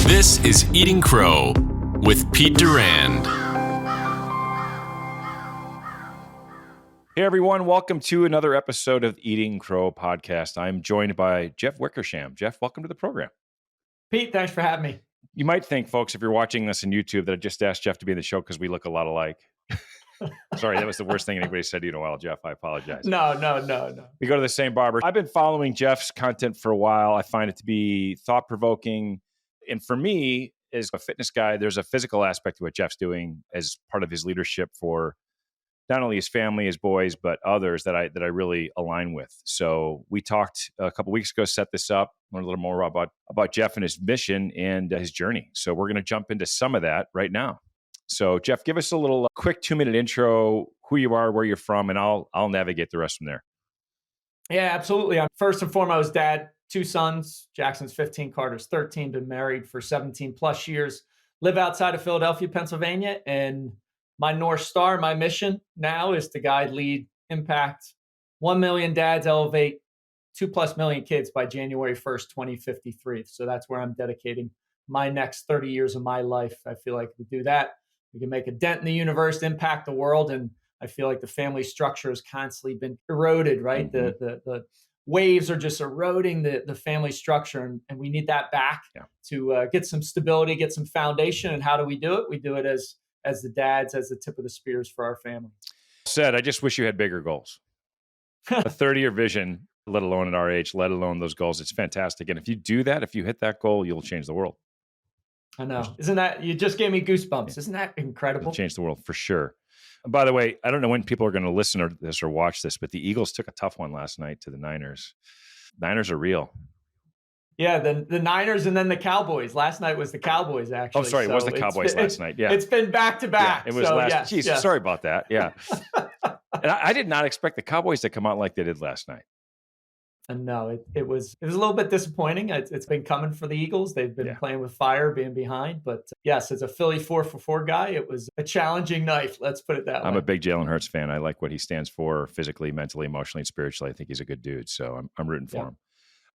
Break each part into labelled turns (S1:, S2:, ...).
S1: This is Eating Crow with Pete Durand.
S2: Hey everyone, welcome to another episode of Eating Crow podcast. I'm joined by Jeff Wickersham. Jeff, welcome to the program.
S3: Pete, thanks for having me.
S2: You might think, folks, if you're watching this on YouTube, that I just asked Jeff to be in the show because we look a lot alike. Sorry, that was the worst thing anybody said to you in a while, Jeff. I apologize.
S3: No.
S2: We go to the same barber. I've been following Jeff's content for a while. I find it to be thought-provoking. And for me, as a fitness guy, there's a physical aspect to what Jeff's doing as part of his leadership for not only his family, his boys, but others that I really align with. So we talked a couple weeks ago, set this up, learned a little more about Jeff and his mission and his journey. So we're going to jump into some of that right now. So Jeff, give us a little quick 2-minute intro, who you are, where you're from, and I'll navigate the rest from there.
S3: Yeah, absolutely. I'm first and foremost dad, 2 sons. Jackson's 15, Carter's 13, been married for 17 plus years, live outside of Philadelphia, Pennsylvania. And my North Star, my mission now is to guide, lead, impact 1 million dads, elevate 2+ million kids by January 1st, 2053. So that's where I'm dedicating my next 30 years of my life. I feel like we do that, we can make a dent in the universe, impact the world. And I feel like the family structure has constantly been eroded, right?
S2: Mm-hmm.
S3: The waves are just eroding the family structure. And we need that back to get some stability, get some foundation. And how do we do it? We do it as the dads, as the tip of the spears for our family.
S2: Said, I just wish you had bigger goals. A 30-year vision, let alone at our age, let alone those goals. It's fantastic. And if you do that, if you hit that goal, you'll change the world.
S3: I know. Isn't that, you just gave me goosebumps. Isn't that incredible?
S2: It'll change the world for sure. And by the way, I don't know when people are going to listen to this or watch this, but the Eagles took a tough one last night to the Niners. Niners are real.
S3: Yeah, the Niners and then the Cowboys. Last night was the Cowboys, actually.
S2: Oh, sorry, it was the Cowboys last night. Yeah.
S3: It's been back-to-back.
S2: Yeah, it was last. Yes. Sorry about that. Yeah. And I did not expect the Cowboys to come out like they did last night.
S3: And no, it was a little bit disappointing. It's been coming for the Eagles. They've been playing with fire, being behind. But yes, as a Philly 4-for-4 guy, it was a challenging night. Let's put it that way.
S2: I'm a big Jalen Hurts fan. I like what he stands for physically, mentally, emotionally, and spiritually. I think he's a good dude. So I'm rooting for him.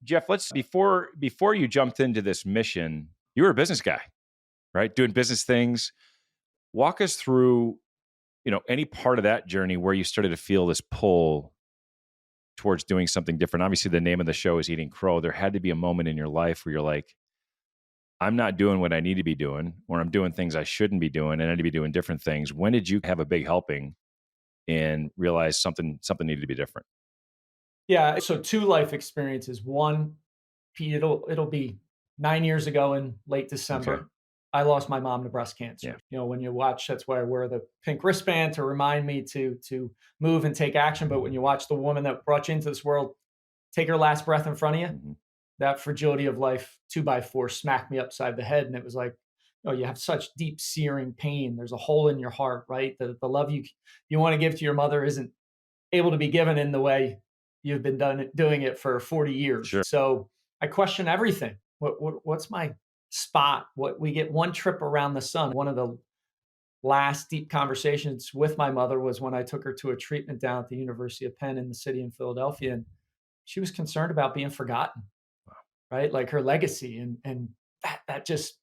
S2: Jeff, before you jumped into this mission, you were a business guy, right? Doing business things. Walk us through, any part of that journey where you started to feel this pull towards doing something different. Obviously, the name of the show is Eating Crow. There had to be a moment in your life where you're like, I'm not doing what I need to be doing, or I'm doing things I shouldn't be doing, and I need to be doing different things. When did you have a big helping and realize something needed to be different?
S3: Yeah. So 2 life experiences. One, Pete, it'll be 9 years ago in late December.
S2: Okay.
S3: I lost my mom to breast cancer.
S2: Yeah.
S3: When you watch, that's why I wear the pink wristband to remind me to move and take action. But when you watch the woman that brought you into this world take her last breath in front of you, that fragility of life 2x4 smacked me upside the head. And it was like, you have such deep searing pain. There's a hole in your heart, right? The love you want to give to your mother isn't able to be given in the way you've been doing it for 40 years.
S2: Sure.
S3: So I question everything. What's my spot? We get one trip around the sun. One of the last deep conversations with my mother was when I took her to a treatment down at the University of Penn in the city in Philadelphia. And she was concerned about being forgotten, right? Like her legacy. And that just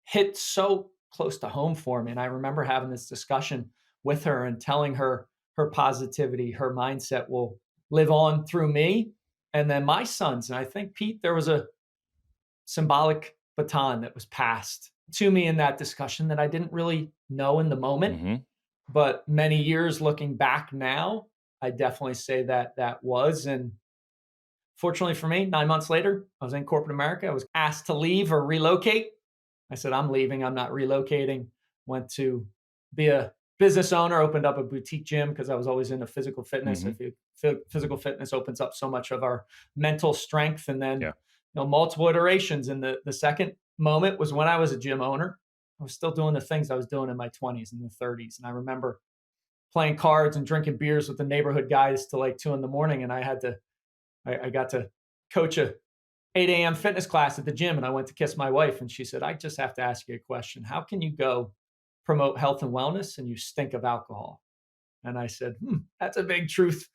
S3: hit so close to home for me. And I remember having this discussion with her and telling her positivity, her mindset will live on through me and then my sons. And I think, Pete, there was a symbolic baton that was passed to me in that discussion that I didn't really know in the moment. But many years looking back now, I definitely say that was. And fortunately for me, 9 months later, I was in corporate America. I was asked to leave or relocate. I said, I'm leaving. I'm not relocating. Went to be a business owner, opened up a boutique gym because I was always into physical fitness. Physical fitness opens up so much of our mental strength. And then multiple iterations. And the second moment was when I was a gym owner. I was still doing the things I was doing in my 20s and the 30s. And I remember playing cards and drinking beers with the neighborhood guys till like 2 a.m. And I got to coach a 8 a.m. fitness class at the gym. And I went to kiss my wife and she said, I just have to ask you a question. How can you go promote health and wellness and you stink of alcohol? And I said, that's a big truth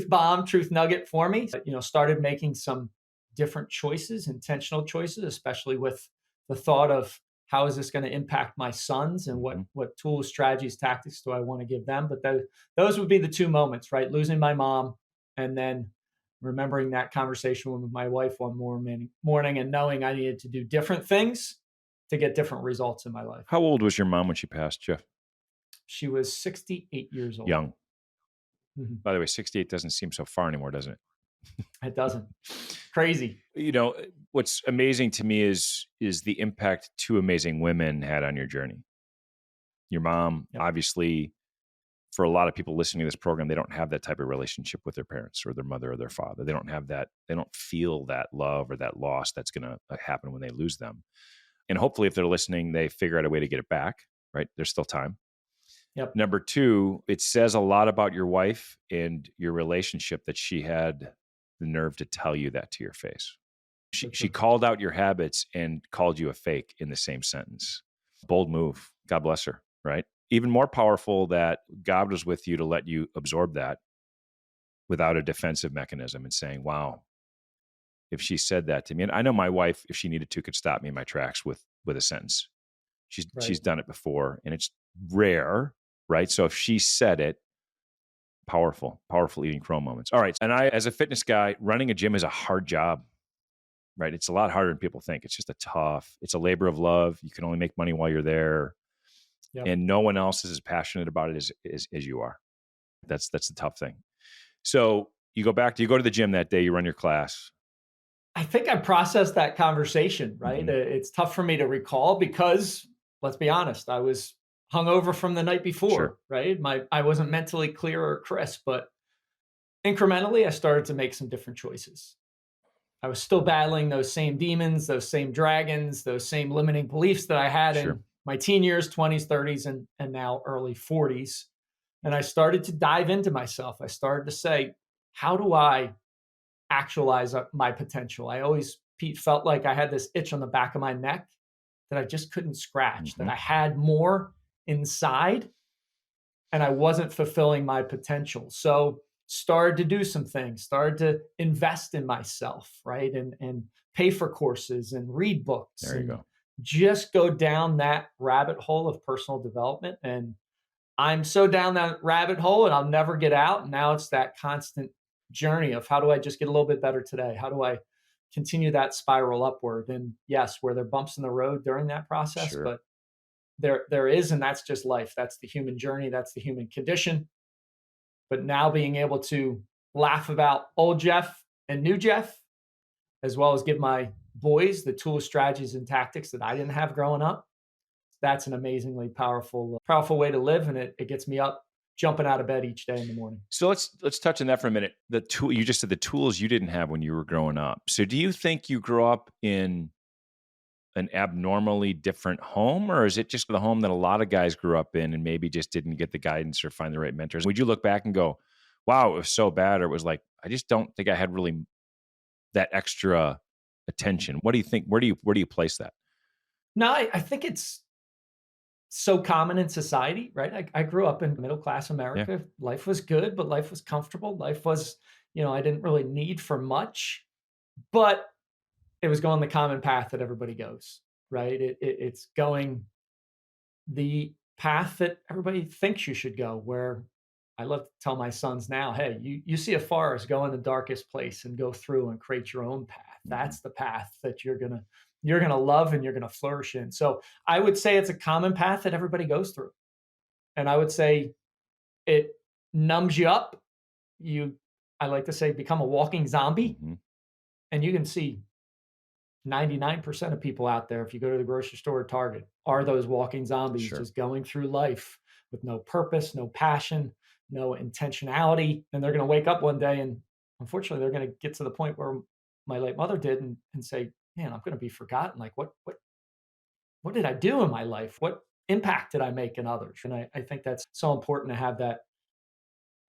S3: bomb, truth nugget for me. Started making some different choices, intentional choices, especially with the thought of how is this going to impact my sons, and what tools, strategies, tactics do I want to give them? But those would be the two moments, right? Losing my mom, and then remembering that conversation with my wife one morning and knowing I needed to do different things to get different results in my life.
S2: How old was your mom when she passed, Jeff?
S3: She was 68 years old.
S2: Young.
S3: Mm-hmm.
S2: By the way, 68 doesn't seem so far anymore, doesn't it?
S3: It doesn't. Crazy.
S2: You know, what's amazing to me is the impact two amazing women had on your journey. Your mom, obviously, for a lot of people listening to this program, they don't have that type of relationship with their parents or their mother or their father. They don't have that. They don't feel that love or that loss that's going to happen when they lose them. And hopefully, if they're listening, they figure out a way to get it back, right? There's still time.
S3: Yep.
S2: Number two, it says a lot about your wife and your relationship that she had the nerve to tell you that to your face. She called out your habits and called you a fake in the same sentence. Bold move. God bless her, right? Even more powerful that God was with you to let you absorb that without a defensive mechanism and saying, wow, if she said that to me, and I know my wife, if she needed to, could stop me in my tracks with a sentence. She's done it before, and it's rare, right? So if she said it, powerful eating crow moments. All right. And I, as a fitness guy, running a gym is a hard job, right? It's a lot harder than people think. It's just it's a labor of love. You can only make money while you're there. Yep. And no one else is as passionate about it as you are. That's the tough thing. So you go to the gym that day, you run your class.
S3: I think I processed that conversation, right? Mm-hmm. It's tough for me to recall because, let's be honest, I was hungover from the night before, sure. Right? I wasn't mentally clear or crisp, but incrementally I started to make some different choices. I was still battling those same demons, those same dragons, those same limiting beliefs that I had in my teen years, 20s, 30s, and now early 40s. And I started to dive into myself. I started to say, how do I actualize my potential? I always, Pete, felt like I had this itch on the back of my neck that I just couldn't scratch, that I had more inside and I wasn't fulfilling my potential. So started to do some things, started to invest in myself, right? And pay for courses and read books.
S2: There you go.
S3: Just go down that rabbit hole of personal development. And I'm so down that rabbit hole and I'll never get out. Now it's that constant journey of how do I just get a little bit better today? How do I continue that spiral upward? And yes, were there bumps in the road during that process, sure. But there is, and that's just life. That's the human journey. That's the human condition. But now being able to laugh about old Jeff and new Jeff, as well as give my boys the tools, strategies, and tactics that I didn't have growing up, that's an amazingly powerful way to live. And it gets me up, jumping out of bed each day in the morning.
S2: So let's touch on that for a minute. You just said the tools you didn't have when you were growing up. So do you think you grew up in an abnormally different home, or is it just the home that a lot of guys grew up in and maybe just didn't get the guidance or find the right mentors? Would you look back and go, wow, it was so bad, or it was like, I just don't think I had really that extra attention? What do you think? Where do you place that?
S3: No, I think it's so common in society, right? I grew up in middle-class America. Yeah. Life was good, but life was comfortable. Life was, I didn't really need for much, but it was going the common path that everybody goes, right? It's going the path that everybody thinks you should go, where I love to tell my sons now, hey, you see a forest, go in the darkest place and go through and create your own path. That's the path that you're going to love and you're going to flourish in. So I would say it's a common path that everybody goes through. And I would say it numbs you up. I like to say, become a walking zombie. And you can see 99% of people out there, if you go to the grocery store or Target, are those walking zombies, sure. Just going through life with no purpose, no passion, no intentionality. And they're going to wake up one day and unfortunately they're going to get to the point where my late mother did and say, man, I'm going to be forgotten. Like what did I do in my life? What impact did I make in others? And I think that's so important to have that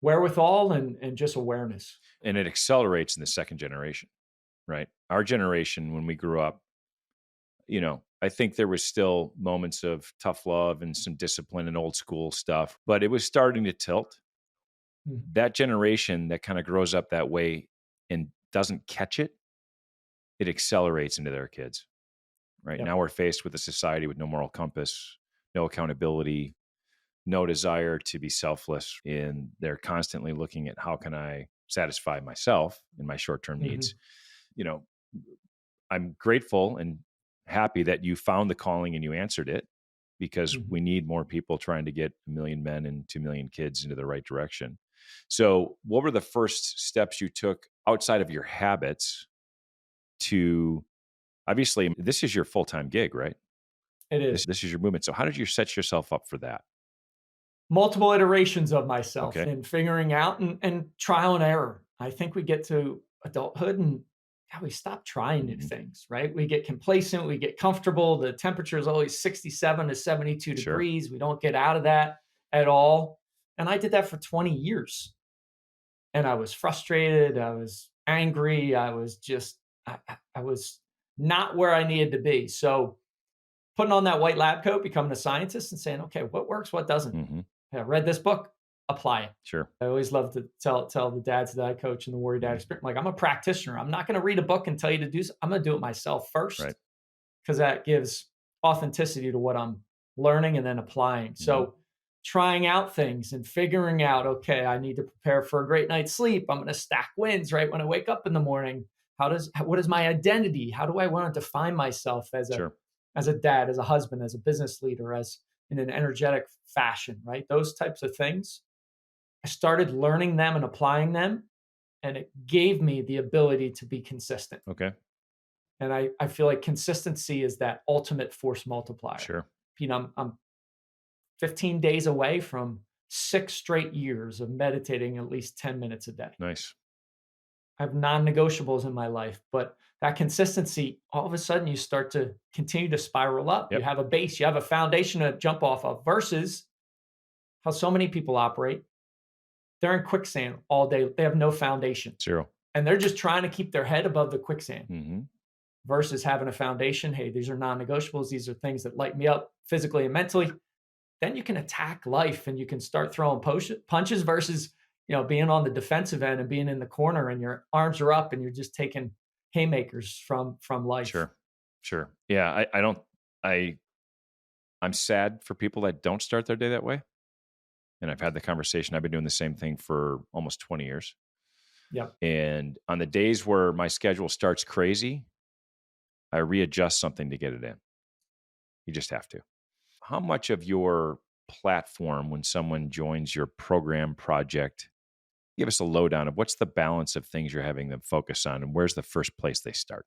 S3: wherewithal and just awareness.
S2: And it accelerates in the second generation, right? Our generation, when we grew up, I think there was still moments of tough love and some discipline and old school stuff, but it was starting to tilt. That generation that kind of grows up that way and doesn't catch it, it accelerates into their kids. right?
S3: Yep.
S2: Now we're faced with a society with no moral compass, no accountability, no desire to be selfless. And they're constantly looking at how can I satisfy myself in my short-term
S3: Mm-hmm.
S2: needs. You know, I'm grateful and happy that you found the calling and you answered it, because
S3: Mm-hmm.
S2: we need more people trying to get 1 million men and 2 million kids into the right direction. So what were the first steps you took outside of your habits to, obviously this is your full-time gig, right?
S3: It is.
S2: This is your movement. So how did you set yourself up for that?
S3: Multiple iterations of myself
S2: Okay.
S3: and figuring out and trial and error. I think we get to adulthood and we stop trying new
S2: Mhm.
S3: things, right? We get complacent, we get comfortable. The temperature is always 67 to 72
S2: Sure.
S3: degrees. We don't get out of that at all. And I did that for 20 years. And I was frustrated. I was angry. I was just, I was not where I needed to be. So putting on that white lab coat, becoming a scientist and saying, okay, what works, what doesn't?
S2: Mhm.
S3: I read this book, apply it.
S2: Sure.
S3: I always love to tell the dads that I coach in the Warrior Dad Experience, like, I'm a practitioner. I'm not going to read a book and tell you to do. I'm going to do it myself first,
S2: Right.
S3: because that gives authenticity to what I'm learning and then applying. So trying out things and figuring out, okay, I need to prepare for a great night's sleep. I'm going to stack wins right when I wake up in the morning. What is my identity? How do I want to define myself as
S2: Sure.
S3: a dad, as a husband, as a business leader, as in an energetic fashion, right? Those types of things. I started learning them and applying them, and it gave me the ability to be consistent.
S2: Okay.
S3: And I feel like consistency is that ultimate force multiplier.
S2: Sure.
S3: I'm 15 days away from 6 straight years of meditating at least 10 minutes a day.
S2: Nice.
S3: I have non-negotiables in my life, but that consistency, all of a sudden you start to continue to spiral up.
S2: Yep.
S3: You have a base, you have a foundation to jump off of, versus how so many people operate. They're in quicksand all day. They have no foundation.
S2: Zero.
S3: And they're just trying to keep their head above the quicksand,
S2: Mm-hmm.
S3: versus having a foundation. Hey, these are non-negotiables. These are things that light me up physically and mentally. Then you can attack life and you can start throwing punches, versus, being on the defensive end and being in the corner and your arms are up and you're just taking haymakers from life.
S2: Sure. Yeah. I'm sad for people that don't start their day that way. And I've had the conversation. I've been doing the same thing for almost 20 years.
S3: Yep.
S2: And on the days where my schedule starts crazy, I readjust something to get it in. You just have to. How much of your platform, when someone joins your program project, give us a lowdown of what's the balance of things you're having them focus on, and where's the first place they start?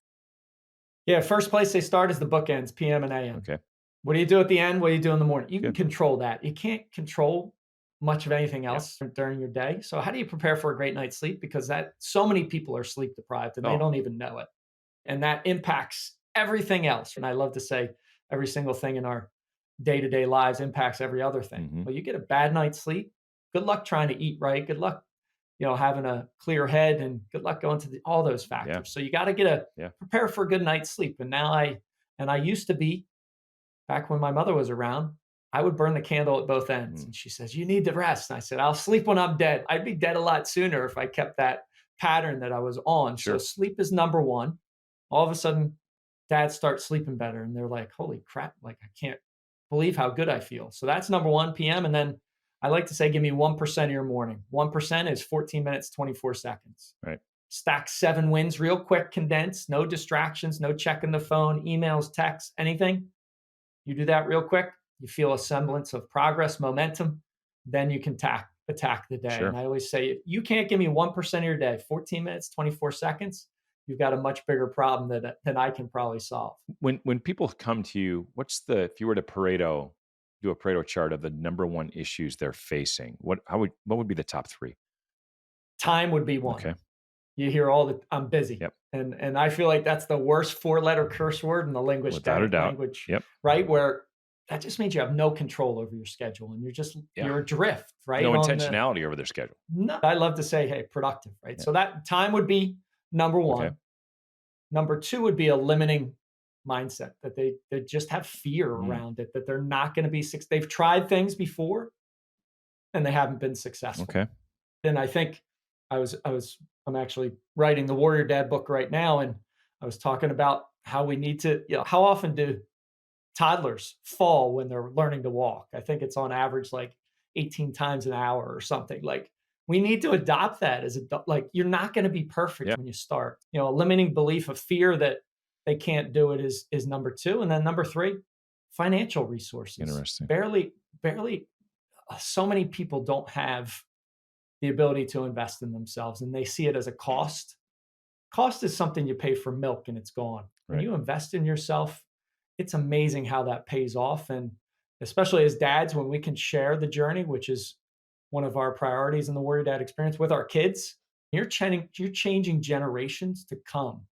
S3: Yeah, first place they start is the bookends, PM and AM.
S2: Okay.
S3: What do you do at the end? What do you do in the morning? You
S2: Good.
S3: can control that. You can't control much of anything else during your day. So how do you prepare for a great night's sleep? Because so many people are sleep deprived and they don't even know it. And that impacts everything else. And I love to say every single thing in our day-to-day lives impacts every other thing.
S2: Mm-hmm.
S3: Well, you get a bad night's sleep, good luck trying to eat right. Good luck, having a clear head, and good luck going to all those factors.
S2: Yeah.
S3: So you got to prepare for a good night's sleep. And now I used to be, back when my mother was around, I would burn the candle at both ends. And she says, you need to rest. And I said, I'll sleep when I'm dead. I'd be dead a lot sooner if I kept that pattern that I was on.
S2: Sure.
S3: So sleep is number one. All of a sudden, dads start sleeping better. And they're like, holy crap, like I can't believe how good I feel. So that's number 1 PM. And then I like to say, give me 1% of your morning. 1% is 14 minutes, 24 seconds.
S2: Right.
S3: Stack 7 wins real quick, condensed, no distractions, no checking the phone, emails, texts, anything. You do that real quick. You feel a semblance of progress, momentum. Then you can attack the day.
S2: Sure.
S3: And I always say, if you can't give me 1% of your day, 14 minutes, 24 seconds, you've got a much bigger problem than I can probably solve.
S2: When people come to you, if you were to do a Pareto chart of the number one issues they're facing, what would be the top 3?
S3: Time would be one.
S2: Okay.
S3: You hear I'm busy.
S2: Yep.
S3: And I feel like that's the worst 4-letter curse word in the language language,
S2: yep.
S3: Right? Where that just means you have no control over your schedule and you're adrift, right?
S2: No intentionality over their schedule.
S3: No, I love to say, hey, productive, right? Yeah. So that time would be number 1.
S2: Okay.
S3: Number 2 would be a limiting mindset, that they just have fear around it, that they're not going to be they've tried things before and they haven't been successful.
S2: Okay.
S3: And I think I'm actually writing the Warrior Dad book right now, and I was talking about how we need to, how often do toddlers fall when they're learning to walk? I think it's on average like 18 times an hour or something. Like we need to adopt that as like you're not going to be perfect
S2: Yeah.
S3: when you start. A limiting belief of fear that they can't do it is number two. And then number three, financial resources.
S2: Interesting.
S3: Barely so many people don't have the ability to invest in themselves, and they see it as a cost. Cost is something you pay for milk and it's gone. When
S2: Right.
S3: you invest in yourself, it's amazing how that pays off. And especially as dads, when we can share the journey, which is one of our priorities in the Warrior Dad experience with our kids, you're changing generations to come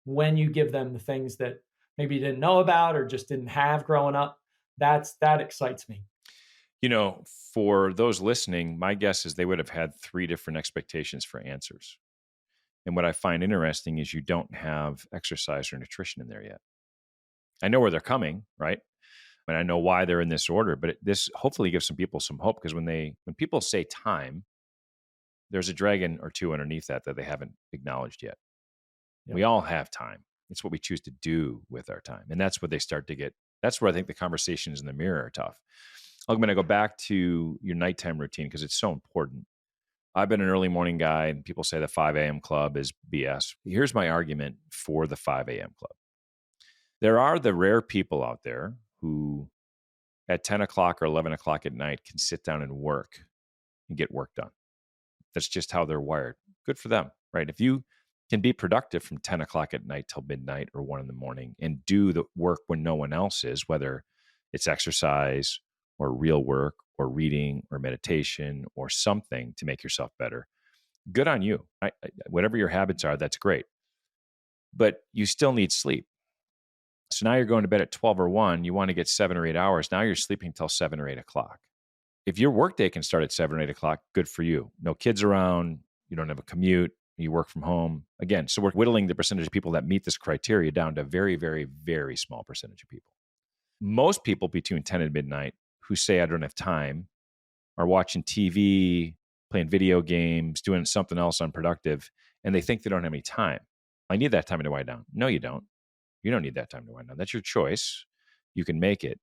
S3: when you give them the things that maybe you didn't know about or just didn't have growing up. That excites me.
S2: For those listening, my guess is they would have had 3 different expectations for answers. And what I find interesting is you don't have exercise or nutrition in there yet. I know where they're coming, right? And I know why they're in this order, but this hopefully gives some people some hope, because when people say time, there's a dragon or two underneath that they haven't acknowledged yet. Yep. We all have time. It's what we choose to do with our time. And that's where they start to get, that's where I think the conversations in the mirror are tough. I'm going to go back to your nighttime routine because it's so important. I've been an early morning guy, and people say the 5 a.m. club is BS. Here's my argument for the 5 a.m. club. There are the rare people out there who at 10 o'clock or 11 o'clock at night can sit down and work and get work done. That's just how they're wired. Good for them, right? If you can be productive from 10 o'clock at night till midnight or 1 a.m. and do the work when no one else is, whether it's exercise or real work or reading or meditation or something to make yourself better, good on you. Whatever your habits are, that's great. But you still need sleep. So now you're going to bed at 12 or 1, you want to get 7 or 8 hours. Now you're sleeping till 7 or 8 o'clock. If your workday can start at 7 or 8 o'clock, good for you. No kids around, you don't have a commute, you work from home. Again, so we're whittling the percentage of people that meet this criteria down to a very, very, very small percentage of people. Most people between 10 and midnight who say I don't have time are watching TV, playing video games, doing something else unproductive, and they think they don't have any time. I need that time to wind down. No, you don't. You don't need that time to wind down. That's your choice. You can make it,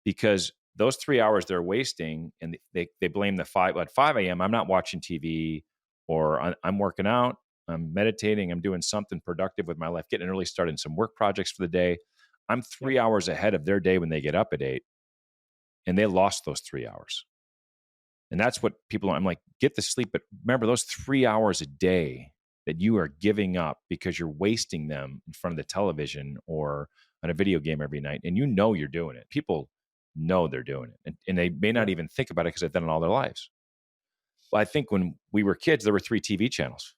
S2: because those 3 hours they're wasting, and they blame the 5 at 5 a.m. I'm not watching TV, or I'm working out, I'm meditating, I'm doing something productive with my life, getting an early start in some work projects for the day. I'm 3 hours ahead of their day when they get up at 8, and they lost those 3 hours. And that's what people, I'm like, get the sleep. But remember, those 3 hours a day that you are giving up because you're wasting them in front of the television or on a video game every night, and you know you're doing it. People know they're doing it, and they may not even think about it because they've done it all their lives. Well, I think when we were kids, there were 3 TV channels.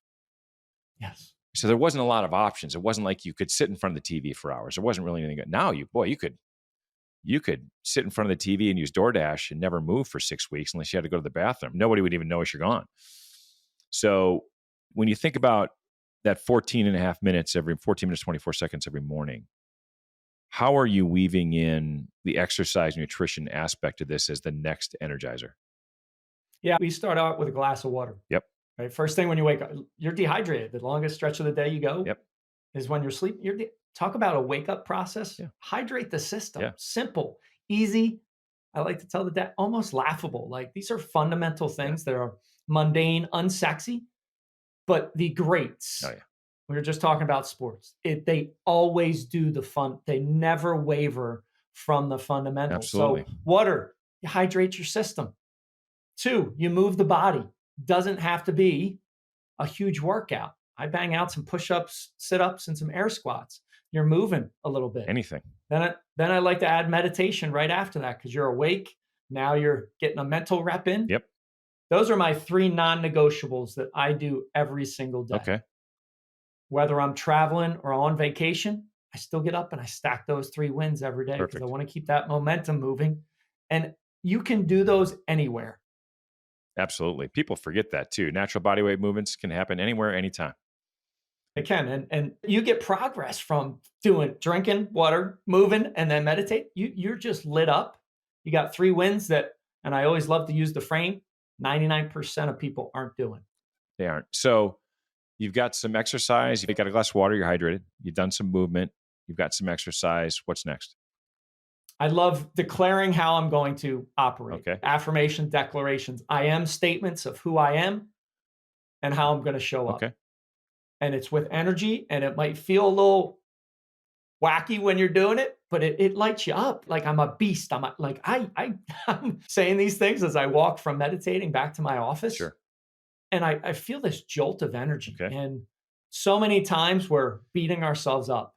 S3: Yes.
S2: So there wasn't a lot of options. It wasn't like you could sit in front of the TV for hours. There wasn't really anything good. Now you could sit in front of the TV and use DoorDash and never move for 6 weeks unless you had to go to the bathroom. Nobody would even know you're gone. So when you think about that 14 minutes, 24 seconds every morning, how are you weaving in the exercise nutrition aspect of this as the next energizer?
S3: Yeah, we start out with a glass of water.
S2: Yep.
S3: Right. First thing when you wake up, you're dehydrated. The longest stretch of the day you go is when you're sleeping. Talk about a wake up process. Yeah. Hydrate the system. Yeah. Simple, easy. I like to tell the dad, almost laughable. Like these are fundamental things that are mundane, unsexy, but the greats. Oh, yeah. We were just talking about sports. They always do the fun. They never waver from the fundamentals.
S2: Absolutely.
S3: So water, you hydrate your system. 2, you move the body. Doesn't have to be a huge workout. I bang out some push-ups, sit-ups, and some air squats. You're moving a little bit.
S2: Anything.
S3: Then I like to add meditation right after that, because you're awake. Now you're getting a mental rep in.
S2: Yep.
S3: Those are my 3 non-negotiables that I do every single day.
S2: Okay.
S3: Whether I'm traveling or on vacation, I still get up and I stack those 3 wins every day because I want to keep that momentum moving. And you can do those anywhere.
S2: Absolutely. People forget that too. Natural body weight movements can happen anywhere, anytime.
S3: It can. And you get progress from drinking water, moving, and then meditate. You're just lit up. You got 3 wins and I always love to use the frame, 99% of people aren't doing.
S2: They aren't. So you've got some exercise, you've got a glass of water, you're hydrated, you've done some movement, You've got some exercise. What's next?
S3: I love declaring how I'm going to operate.
S2: Okay.
S3: Affirmation, declarations. I am statements of who I am and how I'm going to show up.
S2: Okay.
S3: And it's with energy, and it might feel a little wacky when you're doing it, but it lights you up. Like I'm a beast. I'm saying these things as I walk from meditating back to my office.
S2: Sure.
S3: And I feel this jolt of energy.
S2: Okay.
S3: And so many times we're beating ourselves up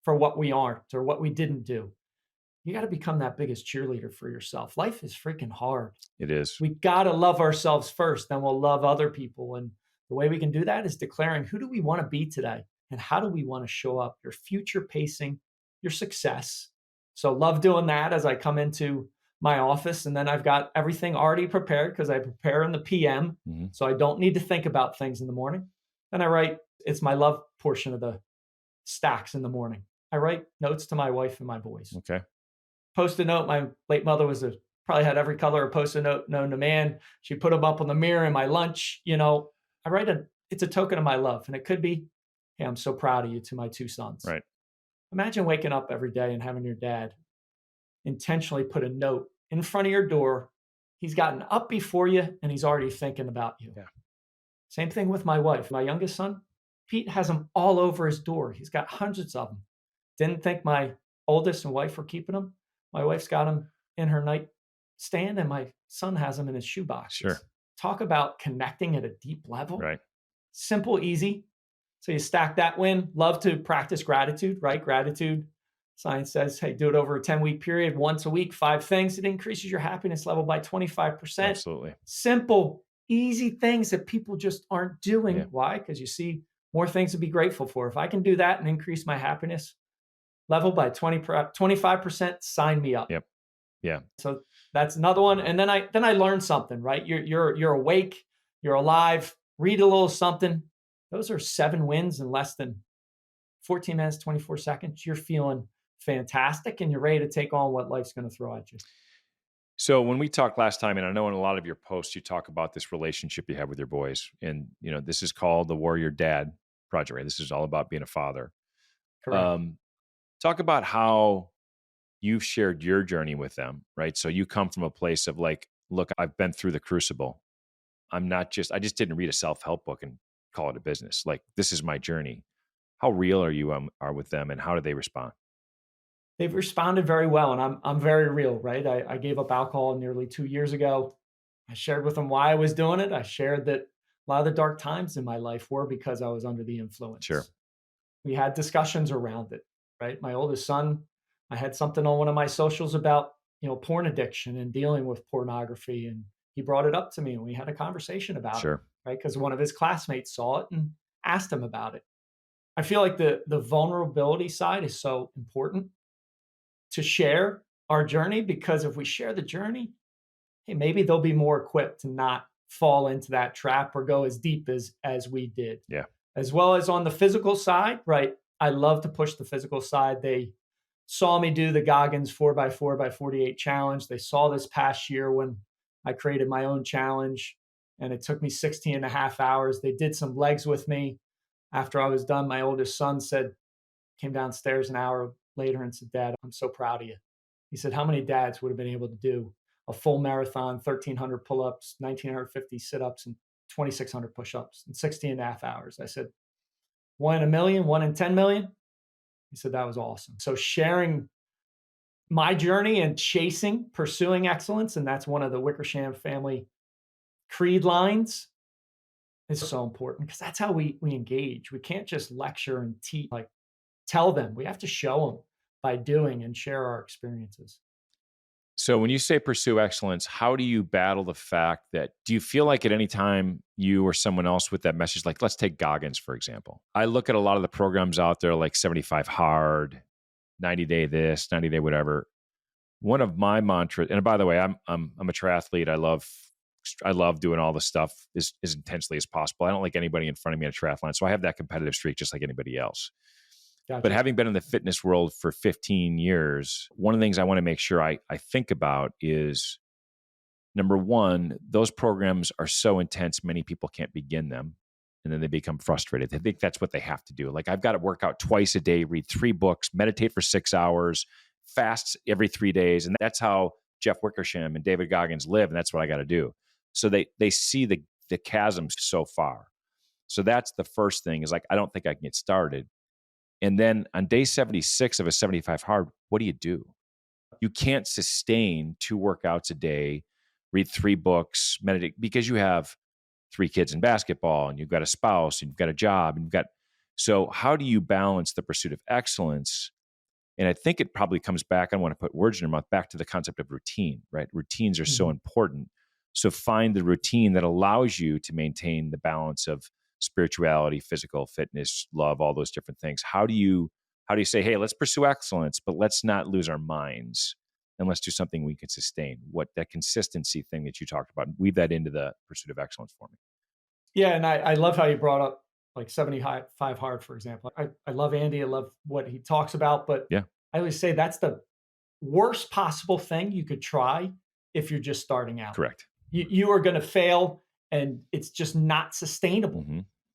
S3: for what we aren't or what we didn't do. You got to become that biggest cheerleader for yourself. Life is freaking hard.
S2: It is.
S3: We got to love ourselves first, then we'll love other people. And the way we can do that is declaring, who do we want to be today? And how do we want to show up? Your future pacing, your success. So love doing that as I come into my office. And then I've got everything already prepared because I prepare in the PM.
S2: Mm-hmm.
S3: So I don't need to think about things in the morning. Then I write, it's my love portion of the stacks in the morning. I write notes to my wife and my boys.
S2: Okay.
S3: Post-it note. My late mother probably had every color of post-it note known to man. She put them up on the mirror in my lunch. I write it's a token of my love. And it could be, hey, I'm so proud of you, to my two sons.
S2: Right.
S3: Imagine waking up every day and having your dad intentionally put a note in front of your door. He's gotten up before you and he's already thinking about you.
S2: Yeah.
S3: Same thing with my wife. My youngest son, Pete, has them all over his door. He's got hundreds of them. Didn't think my oldest and wife were keeping them. My wife's got them in her nightstand and my son has them in his shoebox.
S2: Sure.
S3: Talk about connecting at a deep level.
S2: Right.
S3: Simple, easy. So you stack that win. Love to practice gratitude, right? Gratitude. Science says, hey, do it over a 10-week period, once a week, 5 things. It increases your happiness level by 25%.
S2: Absolutely.
S3: Simple, easy things that people just aren't doing.
S2: Yeah.
S3: Why? Because you see more things to be grateful for. If I can do that and increase my happiness level by 25%, sign me up.
S2: Yep. Yeah.
S3: So that's another one. And then I learned something, right? You're awake, you're alive, read a little something. Those are 7 wins in less than 14 minutes, 24 seconds. You're feeling fantastic and you're ready to take on what life's going to throw at you.
S2: So when we talked last time, and I know in a lot of your posts, you talk about this relationship you have with your boys, and this is called the Warrior Dad Project, right? This is all about being a father.
S3: Correct.
S2: Talk about how you've shared your journey with them, right? So you come from a place of like, look, I've been through the crucible. I just didn't read a self-help book and call it a business. Like, this is my journey. How real are you are with them, and how do they respond?
S3: They've responded very well, and I'm very real, right? I gave up alcohol nearly 2 years ago. I shared with them why I was doing it. I shared that a lot of the dark times in my life were because I was under the influence.
S2: Sure.
S3: We had discussions around it, right? My oldest son, I had something on one of my socials about, porn addiction and dealing with pornography. And he brought it up to me and we had a conversation about it, right? Because one of his classmates saw it and asked him about it. I feel like the vulnerability side is so important to share our journey, because if we share the journey, hey, maybe they'll be more equipped to not fall into that trap or go as deep as we did.
S2: Yeah.
S3: As well as on the physical side, right? I love to push the physical side. They saw me do the Goggins 4x4x48 challenge. They saw this past year when I created my own challenge and it took me 16 and a half hours. They did some legs with me. After I was done, my oldest son came downstairs an hour later and said, Dad, I'm so proud of you. He said, how many dads would have been able to do a full marathon, 1,300 pull-ups, 1,950 sit-ups, and 2,600 push-ups in 16 and a half hours? I said, 1 in a million, 1 in 10 million. He said, that was awesome. So sharing my journey and pursuing excellence, and that's one of the Wickersham family creed lines, is so important because that's how we engage. We can't just lecture and teach, tell them. We have to show them by doing and share our experiences.
S2: So when you say pursue excellence, how do you battle the fact that, do you feel like at any time you or someone else with that message, like let's take Goggins, for example. I look at a lot of the programs out there like 75 hard, 90 day this, 90 day whatever. One of my mantras, and by the way, I'm a triathlete. I love doing all the stuff as intensely as possible. I don't like anybody in front of me in a triathlon. So I have that competitive streak just like anybody else.
S3: Gotcha.
S2: But having been in the fitness world for 15 years, one of the things I want to make sure I think about is, number one, those programs are so intense, many people can't begin them. and then they become frustrated. They think that's what they have to do. Like, I've got to work out twice a day, read 3 books, meditate for 6 hours, fast every 3 days. And that's how Jeff Wickersham and David Goggins live. And that's what I got to do. So they see the chasm so far. So that's the first thing, is like, I don't think I can get started. And then on day 76 of a 75 hard, what do? You can't sustain 2 workouts a day, read 3 books, meditate, because you have 3 kids in basketball and you've got a spouse and you've got a job and so how do you balance the pursuit of excellence? And I think it probably comes back, I don't want to put words in your mouth, back to the concept of routine, right? Routines are so important. So find the routine that allows you to maintain the balance of spirituality, physical fitness, love, all those different things. How do you say, hey, let's pursue excellence, but let's not lose our minds, and let's do something we can sustain? What that consistency thing that you talked about, weave that into the pursuit of excellence for me.
S3: Yeah. And I love how you brought up like 75 hard, for example. I love Andy. I love what he talks about, but
S2: yeah,
S3: I always say that's the worst possible thing you could try if you're just starting out.
S2: Correct.
S3: You are going to fail, and it's just not sustainable.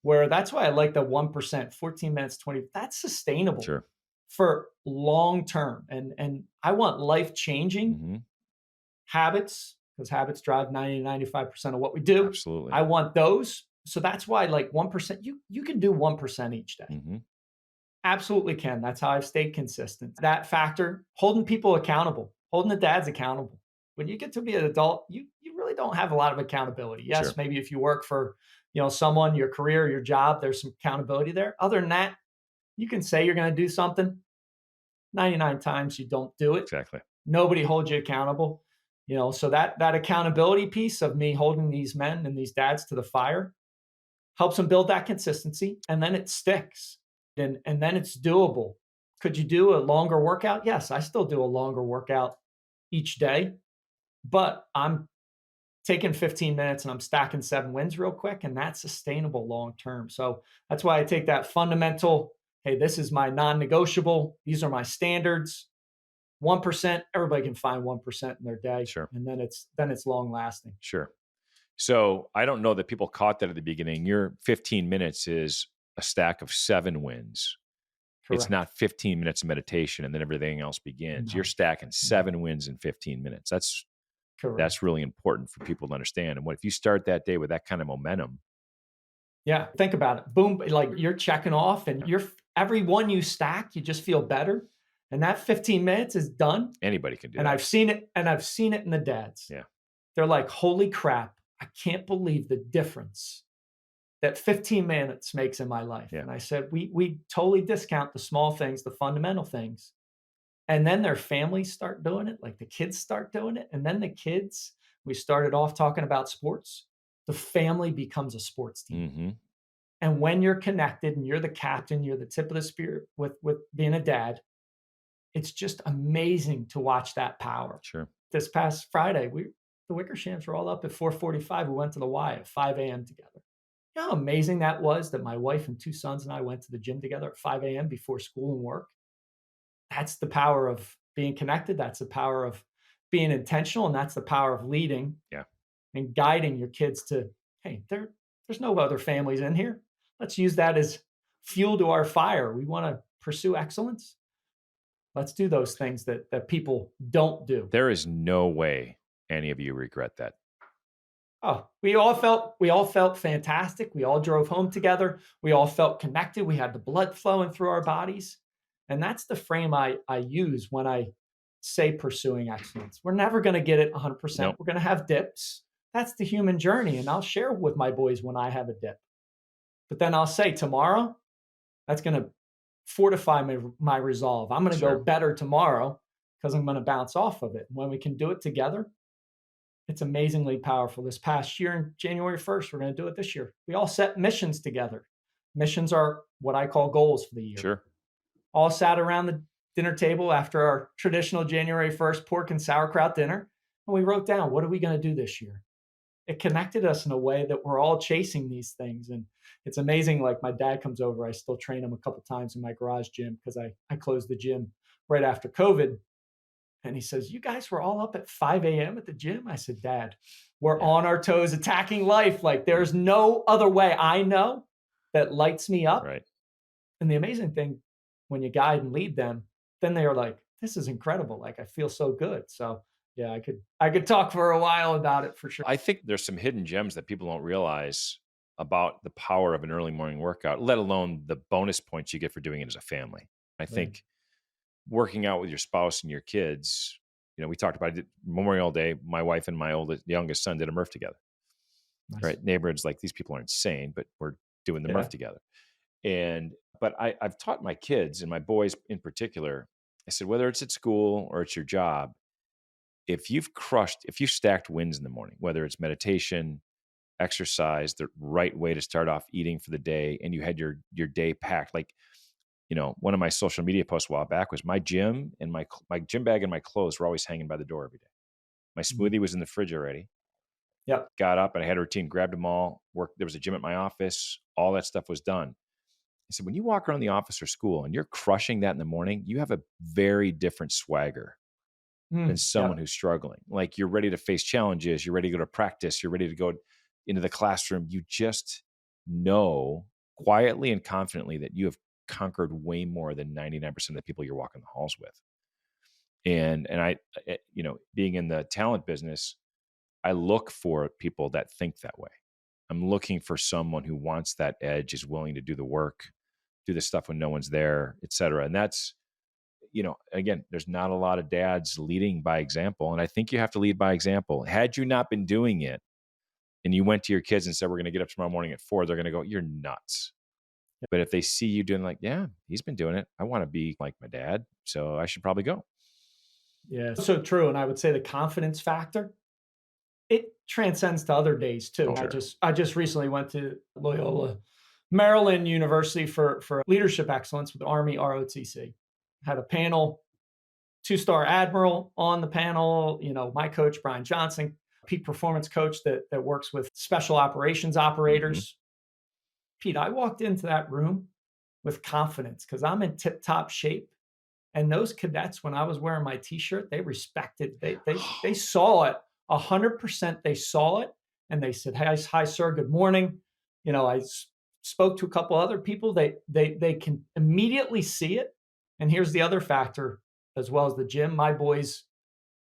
S3: Where that's why I like the 1%, 14 minutes, 20, that's sustainable.
S2: Sure.
S3: For long term. And I want life-changing habits, because habits drive 90-95% of what we do.
S2: Absolutely.
S3: I want those. So that's why, like, 1%, you can do 1% each day. Absolutely can. That's how I've stayed consistent. That factor, holding people accountable, holding the dads accountable. When you get to be an adult, you really don't have a lot of accountability. Yes,
S2: sure.
S3: Maybe if you work for, someone, your career, your job, there's some accountability there. Other than that, you can say you're going to do something. 99 times you don't do it.
S2: Exactly.
S3: Nobody holds you accountable. So that accountability piece of me holding these men and these dads to the fire helps them build that consistency, and then it sticks. And then it's doable. Could you do a longer workout? Yes, I still do a longer workout each day, but I'm taking 15 minutes and I'm stacking 7 wins real quick, and that's sustainable long term. So that's why I take that fundamental, hey, this is my non-negotiable. These are my standards. 1%, everybody can find 1% in their day.
S2: Sure.
S3: And then it's long lasting.
S2: Sure. So I don't know that people caught that at the beginning. Your 15 minutes is a stack of 7 wins. Correct. It's not 15 minutes of meditation and then everything else begins. No. You're stacking 7 wins in 15 minutes. That's really important for people to understand. And what if you start that day with that kind of momentum?
S3: Yeah, think about it. Boom, like you're checking off, and every one you stack, you just feel better. And that 15 minutes is done.
S2: Anybody can do that.
S3: And I've seen it in the dads.
S2: Yeah.
S3: They're like, holy crap, I can't believe the difference that 15 minutes makes in my life. Yeah. And I said, we totally discount the small things, the fundamental things. And then their families start doing it, like the kids start doing it. And then the kids, we started off talking about sports. The family becomes a sports team. And when you're connected and you're the captain, you're the tip of the spear with being a dad, it's just amazing to watch that power.
S2: Sure.
S3: This past Friday, the Wickershams were all up at 4:45. We went to the Y at 5 a.m. together. You know how amazing that was, that my wife and 2 sons and I went to the gym together at 5 a.m. before school and work? That's the power of being connected. That's the power of being intentional. And that's the power of leading and guiding your kids to, hey, there's no other families in here. Let's use that as fuel to our fire. We want to pursue excellence. Let's do those things that people don't do.
S2: There is no way any of you regret that.
S3: Oh, we all felt fantastic. We all drove home together. We all felt connected. We had the blood flowing through our bodies. And that's the frame I use when I say pursuing excellence. We're never going to get it 100%. Nope. We're going to have dips. That's the human journey. And I'll share with my boys when I have a dip. But then I'll say tomorrow, that's going to fortify my resolve. I'm going to go better tomorrow because I'm going to bounce off of it. And when we can do it together, it's amazingly powerful. This past year, in January 1st, we're going to do it this year. We all set missions together. Missions are what I call goals for the year.
S2: Sure.
S3: All sat around the dinner table after our traditional January 1st pork and sauerkraut dinner. And we wrote down, what are we going to do this year? It connected us in a way that we're all chasing these things. And it's amazing. Like, my dad comes over. I still train him a couple times in my garage gym because I closed the gym right after COVID. And he says, you guys were all up at 5 a.m. at the gym? I said, Dad, we're on our toes attacking life. Like, there's no other way I know that lights me up.
S2: Right.
S3: And the amazing thing, when you guide and lead them, then they are like, this is incredible. Like, I feel so good. So yeah, I could talk for a while about it for sure.
S2: I think there's some hidden gems that people don't realize about the power of an early morning workout, let alone the bonus points you get for doing it as a family. I
S3: Right.
S2: think working out with your spouse and your kids, we talked about it Memorial Day. My wife and my youngest son did a Murph together.
S3: Nice.
S2: Right. Neighborhoods like, these people are insane, but we're doing the
S3: Yeah.
S2: Murph together. But I've taught my kids and my boys in particular, I said, whether it's at school or it's your job, if you've stacked wins in the morning, whether it's meditation, exercise, the right way to start off eating for the day, and you had your day packed, like, one of my social media posts a while back was my gym and my gym bag and my clothes were always hanging by the door every day. My smoothie was in the fridge already.
S3: Yep.
S2: Got up and I had a routine, grabbed them all, worked. There was a gym at my office. All that stuff was done. I said, when you walk around the office or school and you're crushing that in the morning, you have a very different swagger than someone who's struggling. Like, you're ready to face challenges. You're ready to go to practice. You're ready to go into the classroom. You just know quietly and confidently that you have conquered way more than 99% of the people you're walking the halls with. And I, being in the talent business, I look for people that think that way. I'm looking for someone who wants that edge, is willing to do the work, do the stuff when no one's there, et cetera. And that's, again, there's not a lot of dads leading by example. And I think you have to lead by example. Had you not been doing it and you went to your kids and said, we're going to get up tomorrow morning at 4, they're going to go, you're nuts. But if they see you doing, like, yeah, he's been doing it, I want to be like my dad, so I should probably go.
S3: Yeah, so true. And I would say the confidence factor, it transcends to other days too.
S2: Oh, sure.
S3: I just recently went to Loyola Maryland University for leadership excellence with Army ROTC. Had a panel, 2-star admiral on the panel, my coach, Brian Johnson, peak performance coach that works with special operations operators. Pete, I walked into that room with confidence because I'm in tip-top shape. And those cadets, when I was wearing my T-shirt, they respected, they saw it 100%. They saw it and they said, hi, sir, good morning. I spoke to a couple other people. They can immediately see it. And here's the other factor, as well as the gym. My boys,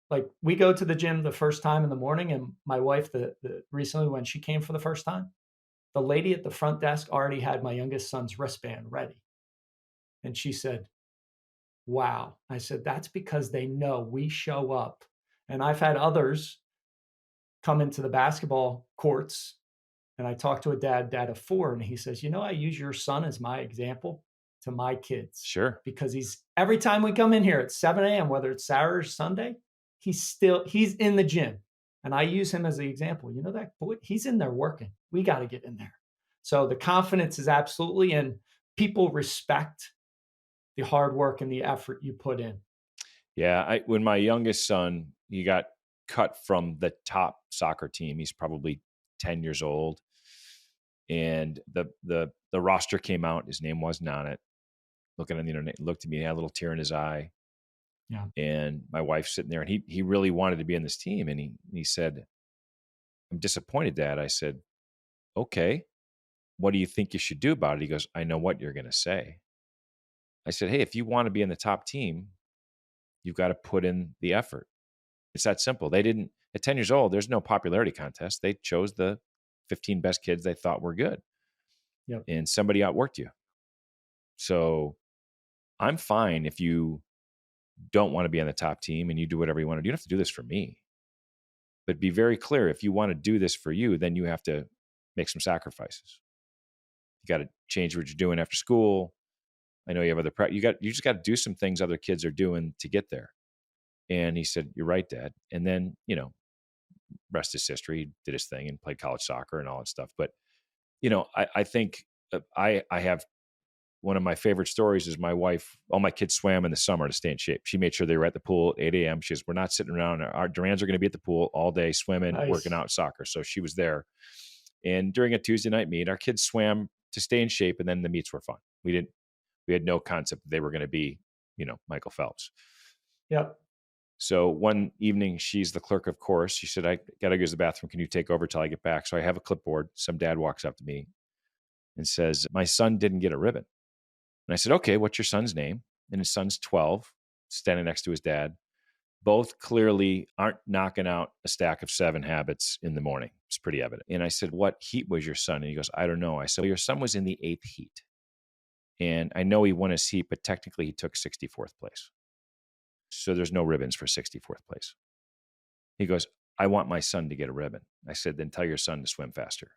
S3: like, we go to the gym the first time in the morning, and my wife, recently when she came for the first time, the lady at the front desk already had my youngest son's wristband ready. And she said, wow. I said, that's because they know we show up. And I've had others come into the basketball courts, and I talked to a dad of 4, and he says, I use your son as my example to my kids.
S2: Sure.
S3: Because every time we come in here at 7 a.m., whether it's Saturday or Sunday, he's in the gym. And I use him as the example. That boy, he's in there working. We got to get in there. So the confidence is absolutely, and people respect the hard work and the effort you put in.
S2: Yeah. When my youngest son, he got cut from the top soccer team. He's probably 10 years old. And the roster came out. His name wasn't on it. Looking on the internet, looked at me, he had a little tear in his eye.
S3: Yeah.
S2: And my wife's sitting there, and he really wanted to be in this team. And he said, I'm disappointed, Dad. I said, okay, what do you think you should do about it? He goes, I know what you're going to say. I said, hey, if you want to be in the top team, you've got to put in the effort. It's that simple. They didn't, at 10 years old, there's no popularity contest. They chose the 15 best kids they thought were good.
S3: Yep.
S2: And somebody outworked you. So I'm fine if you don't want to be on the top team and you do whatever you want to do. You don't have to do this for me. But be very clear, if you want to do this for you, then you have to make some sacrifices. You got to change what you're doing after school. I know you have other you just got to do some things other kids are doing to get there. And he said, you're right, Dad. And then, rest is history. He did his thing and played college soccer and all that stuff. But, I think I have one of my favorite stories is my wife, all my kids swam in the summer to stay in shape. She made sure they were at the pool at 8 a.m. She says, we're not sitting around. Our Durans are going to be at the pool all day swimming,
S3: Nice.
S2: Working out soccer. So she was there. And during a Tuesday night meet, our kids swam to stay in shape. And then the meets were fun. We had no concept that they were going to be, Michael Phelps.
S3: Yep.
S2: So one evening, she's the clerk of course. She said, I got to go to the bathroom. Can you take over till I get back? So I have a clipboard. Some dad walks up to me. and says, my son didn't get a ribbon. And I said, okay, what's your son's name? And his son's 12, standing next to his dad. Both clearly aren't knocking out a stack of 7 habits in the morning. It's pretty evident. And I said, what heat was your son? And he goes, I don't know. I said, well, your son was in the 8th heat. And I know he won his heat, but technically he took 64th place. So there's no ribbons for 64th place. He goes, I want my son to get a ribbon. I said, then tell your son to swim faster.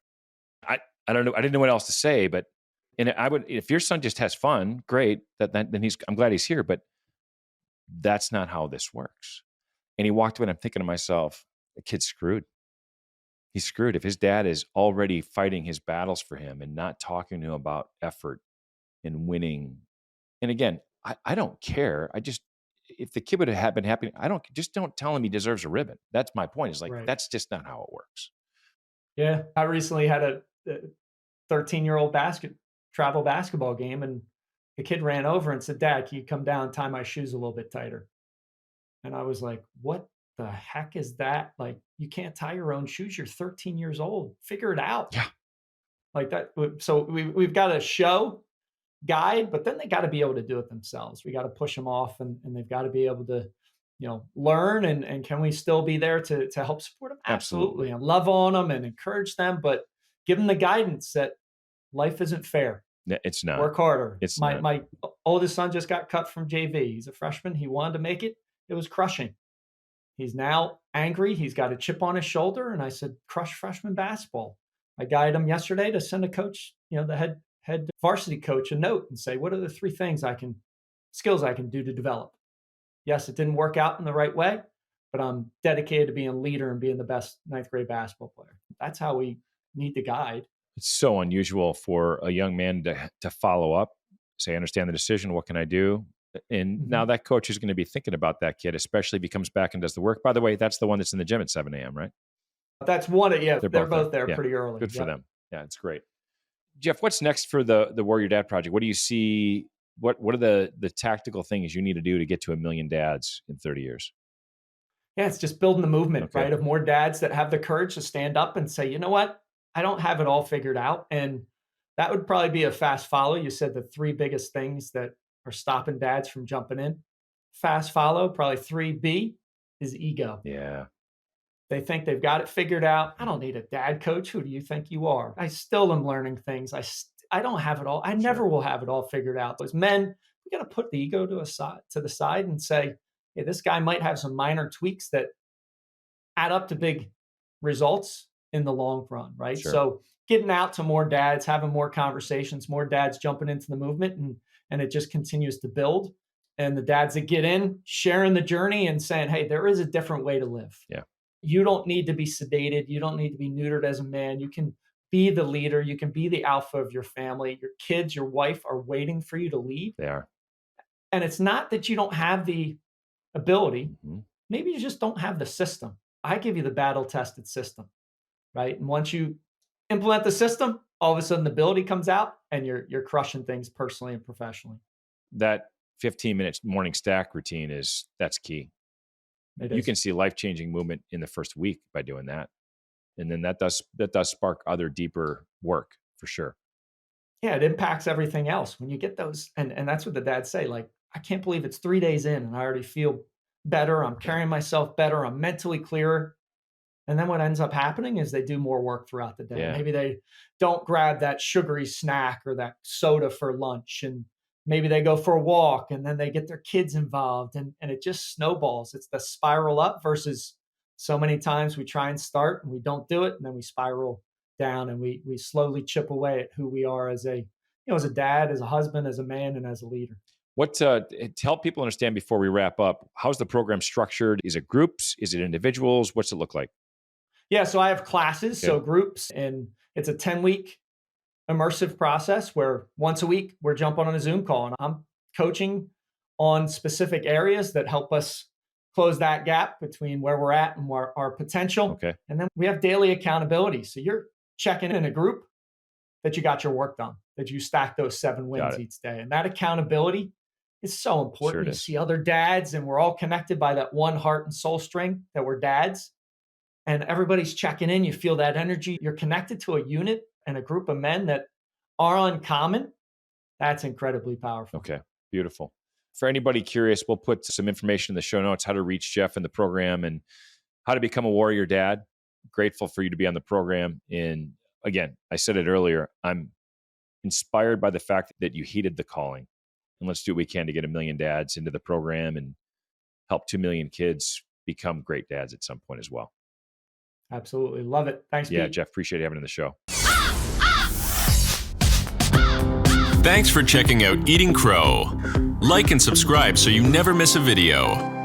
S2: I don't know. I didn't know what else to say, but if your son just has fun, great. Then I'm glad he's here, but that's not how this works. And he walked away and I'm thinking to myself, the kid's screwed. He's screwed. If his dad is already fighting his battles for him and not talking to him about effort and winning. And again, I don't care. If the kid would have been happy, don't tell him he deserves a ribbon. That's my point. Is like, right. That's just not how it works.
S3: Yeah. I recently had a 13-year-old travel basketball game, and the kid ran over and said, Dad, can you come down and tie my shoes a little bit tighter? And I was like, what the heck is that? Like, you can't tie your own shoes. You're 13 years old. Figure it out.
S2: Yeah.
S3: Like that. So we've got to show, guide, but then they got to be able to do it themselves. We got to push them off, and they've got to be able to, learn. And can we still be there to help support them? Absolutely. And love on them and encourage them, but give them the guidance that life isn't fair.
S2: It's not.
S3: Work harder.
S2: It's
S3: my oldest son just got cut from JV. He's a freshman. He wanted to make it. It was crushing. He's now angry. He's got a chip on his shoulder. And I said, crush freshman basketball. I guided him yesterday to send a coach, the head varsity coach, a note and say, what are the 3 skills I can do to develop? Yes, it didn't work out in the right way, but I'm dedicated to being a leader and being the best 9th grade basketball player. That's how we need to guide.
S2: It's so unusual for a young man to follow up, say, I understand the decision. What can I do? And now that coach is going to be thinking about that kid, especially if he comes back and does the work. By the way, that's the one that's in the gym at 7 a.m., right?
S3: That's one. Yeah, they're both there pretty early.
S2: Good for them. Yeah, it's great. Jeff, what's next for the Warrior Dad Project? What do you see? What are the tactical things you need to do to get to 1 million dads in 30 years?
S3: Yeah, it's just building the movement, right? Of more dads that have the courage to stand up and say, you know what? I don't have it all figured out. And that would probably be a fast follow. You said the 3 biggest things that are stopping dads from jumping in. Fast follow, probably 3B is ego.
S2: Yeah.
S3: They think they've got it figured out. I don't need a dad coach. Who do you think you are? I still am learning things. I don't have it all. I never will have it all figured out. As men, we got to put the ego to the side and say, hey, this guy might have some minor tweaks that add up to big results in the long run, right?
S2: Sure.
S3: So getting out to more dads, having more conversations, more dads jumping into the movement, and it just continues to build. And the dads that get in, sharing the journey and saying, hey, there is a different way to live.
S2: Yeah.
S3: You don't need to be sedated. You don't need to be neutered as a man. You can be the leader. You can be the alpha of your family. Your kids, your wife are waiting for you to lead.
S2: They are.
S3: And it's not that you don't have the ability. Maybe you just don't have the system. I give you the battle-tested system, right? And once you implement the system, all of a sudden the ability comes out and you're crushing things personally and professionally.
S2: That 15-minute morning stack routine that's key. You can see life-changing movement in the first week by doing that. And then that does spark other deeper work for sure.
S3: Yeah, it impacts everything else. When you get those, and that's what the dads say, like, I can't believe it's 3 days in and I already feel better. I'm carrying myself better. I'm mentally clearer. And then what ends up happening is they do more work throughout the day. Yeah. Maybe they don't grab that sugary snack or that soda for lunch, and maybe they go for a walk, and then they get their kids involved, and it just snowballs. It's the spiral up versus so many times we try and start and we don't do it, and then we spiral down and we slowly chip away at who we are as a dad, as a husband, as a man, and as a leader.
S2: What to help people understand before we wrap up, how's the program structured? Is it groups? Is it individuals? What's it look like?
S3: Yeah, so I have classes, so groups, and it's a 10-week immersive process where once a week we're jumping on a Zoom call, and I'm coaching on specific areas that help us close that gap between where we're at and our potential.
S2: Okay.
S3: And then we have daily accountability. So you're checking in a group that you got your work done, that you stack those 7 wins each day. And that accountability is so important. You see other dads, and we're all connected by that one heart and soul string that we're dads. And everybody's checking in. You feel that energy. You're connected to a unit and a group of men that are uncommon, that's incredibly powerful.
S2: Okay, beautiful. For anybody curious, we'll put some information in the show notes, how to reach Jeff in the program and how to become a warrior dad. Grateful for you to be on the program. And again, I said it earlier, I'm inspired by the fact that you heeded the calling. And let's do what we can to get 1 million dads into the program and help 2 million kids become great dads at some point as well.
S3: Absolutely. Love it. Thanks,
S2: Yeah,
S3: Pete.
S2: Jeff, appreciate having you on the show.
S1: Thanks for checking out Eating Crow. Like and subscribe so you never miss a video.